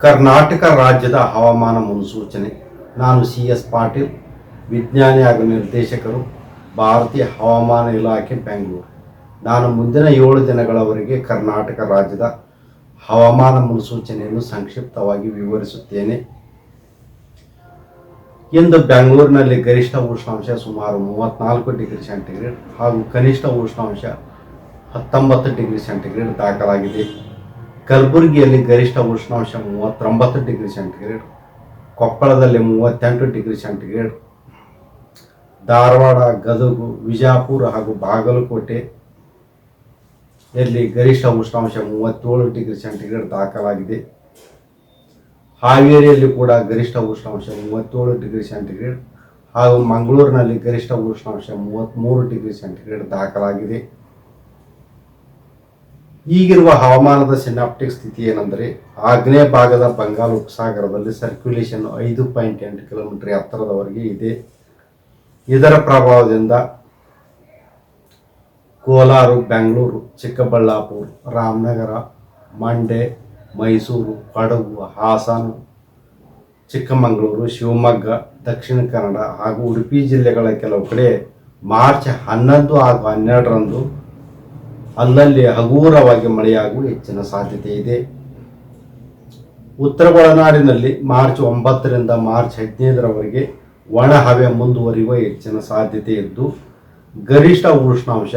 ಕರ್ನಾಟಕ ರಾಜ್ಯದ ಹವಾಮಾನ ಮುನ್ಸೂಚನೆ. ನಾನು CS ಪಾಟೀಲ್, ವಿಜ್ಞಾನಿ ಹಾಗೂ ನಿರ್ದೇಶಕರು, ಭಾರತೀಯ ಹವಾಮಾನ ಇಲಾಖೆ, ಬೆಂಗಳೂರು. ನಾನು ಮುಂದಿನ 7 ದಿನಗಳವರೆಗೆ ಕರ್ನಾಟಕ ರಾಜ್ಯದ ಹವಾಮಾನ ಮುನ್ಸೂಚನೆಯನ್ನು ಸಂಕ್ಷಿಪ್ತವಾಗಿ ವಿವರಿಸುತ್ತೇನೆ. ಇಂದು ಬೆಂಗಳೂರಿನಲ್ಲಿ ಗರಿಷ್ಠ ಉಷ್ಣಾಂಶ ಸುಮಾರು 34 ಡಿಗ್ರಿ ಸೆಂಟಿಗ್ರೇಡ್ ಹಾಗೂ ಕನಿಷ್ಠ ಉಷ್ಣಾಂಶ 19 ಡಿಗ್ರಿ ಸೆಂಟಿಗ್ರೇಡ್ ದಾಖಲಾಗಿದೆ. ಕಲಬುರಗಿಯಲ್ಲಿ ಗರಿಷ್ಠ ಉಷ್ಣಾಂಶ 39 ಡಿಗ್ರಿ ಸೆಂಟಿಗ್ರೇಡ್, ಕೊಪ್ಪಳದಲ್ಲಿ 38 ಡಿಗ್ರಿ ಸೆಂಟಿಗ್ರೇಡ್, ಧಾರವಾಡ, ಗದಗ, ವಿಜಯಪುರ ಹಾಗೂ ಬಾಗಲಕೋಟೆಯಲ್ಲಿ ಗರಿಷ್ಠ ಉಷ್ಣಾಂಶ 37 ಡಿಗ್ರಿ ಸೆಂಟಿಗ್ರೇಡ್ ದಾಖಲಾಗಿದೆ. ಹಾವೇರಿಯಲ್ಲಿ ಕೂಡ ಗರಿಷ್ಠ ಉಷ್ಣಾಂಶ 37 ಡಿಗ್ರಿ ಸೆಂಟಿಗ್ರೇಡ್ ಹಾಗೂ ಮಂಗಳೂರಿನಲ್ಲಿ ಗರಿಷ್ಠ ಉಷ್ಣಾಂಶ 33 ಡಿಗ್ರಿ ಸೆಂಟಿಗ್ರೇಡ್ ದಾಖಲಾಗಿದೆ. ಈಗಿರುವ ಹವಾಮಾನದ ಸಿನಾಪ್ಟಿಕ್ ಸ್ಥಿತಿ ಏನೆಂದರೆ, ಆಗ್ನೇಯ ಭಾಗದ ಬಂಗಾಳ ಉಪಸಾಗರದಲ್ಲಿ ಸರ್ಕ್ಯುಲೇಷನ್ 5.8 ಕಿಲೋಮೀಟರ್ ಎತ್ತರದವರೆಗೆ ಇದೆ. ಇದರ ಪ್ರಭಾವದಿಂದ ಕೋಲಾರ, ಬೆಂಗಳೂರು, ಚಿಕ್ಕಬಳ್ಳಾಪುರ, ರಾಮನಗರ, ಮಂಡ್ಯ, ಮೈಸೂರು, ಕೊಡಗು, ಹಾಸನ, ಚಿಕ್ಕಮಗಳೂರು, ಶಿವಮೊಗ್ಗ, ದಕ್ಷಿಣ ಕನ್ನಡ ಹಾಗೂ ಉಡುಪಿ ಜಿಲ್ಲೆಗಳ ಕೆಲವು ಕಡೆ ಮಾರ್ಚ್ 11 ಹಾಗೂ 12ರಂದು ಅಲ್ಲಲ್ಲಿ ಹಗುರವಾಗಿ ಮಳೆಯಾಗುವ ಹೆಚ್ಚಿನ ಸಾಧ್ಯತೆ ಇದೆ. ಉತ್ತರ ಒಳನಾಡಿನಲ್ಲಿ ಮಾರ್ಚ್ 9ರಿಂದ ಮಾರ್ಚ್ 15ರವರೆಗೆ ಒಣ ಹವೆ ಮುಂದುವರಿಯುವ ಹೆಚ್ಚಿನ ಸಾಧ್ಯತೆ ಇದ್ದು, ಗರಿಷ್ಠ ಉಷ್ಣಾಂಶ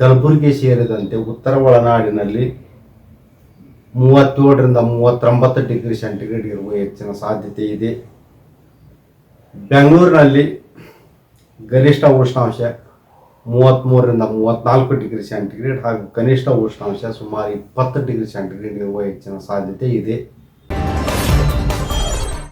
ಕಲಬುರಗಿ ಸೇರಿದಂತೆ ಉತ್ತರ ಒಳನಾಡಿನಲ್ಲಿ 37ರಿಂದ 39 ಡಿಗ್ರಿ ಸೆಂಟಿಗ್ರೇಡ್ ಇರುವ ಹೆಚ್ಚಿನ ಸಾಧ್ಯತೆ ಇದೆ. ಬೆಂಗಳೂರಿನಲ್ಲಿ ಗರಿಷ್ಠ ಉಷ್ಣಾಂಶ 33ರಿಂದ 34 ಡಿಗ್ರಿ ಸೆಂಟಿಗ್ರೇಡ್ ಹಾಗೂ ಕನಿಷ್ಠ ಉಷ್ಣಾಂಶ ಸುಮಾರು 20 ಡಿಗ್ರಿ ಸೆಂಟಿಗ್ರೇಡ್ ಇರುವ ಹೆಚ್ಚಿನ ಸಾಧ್ಯತೆ ಇದೆ.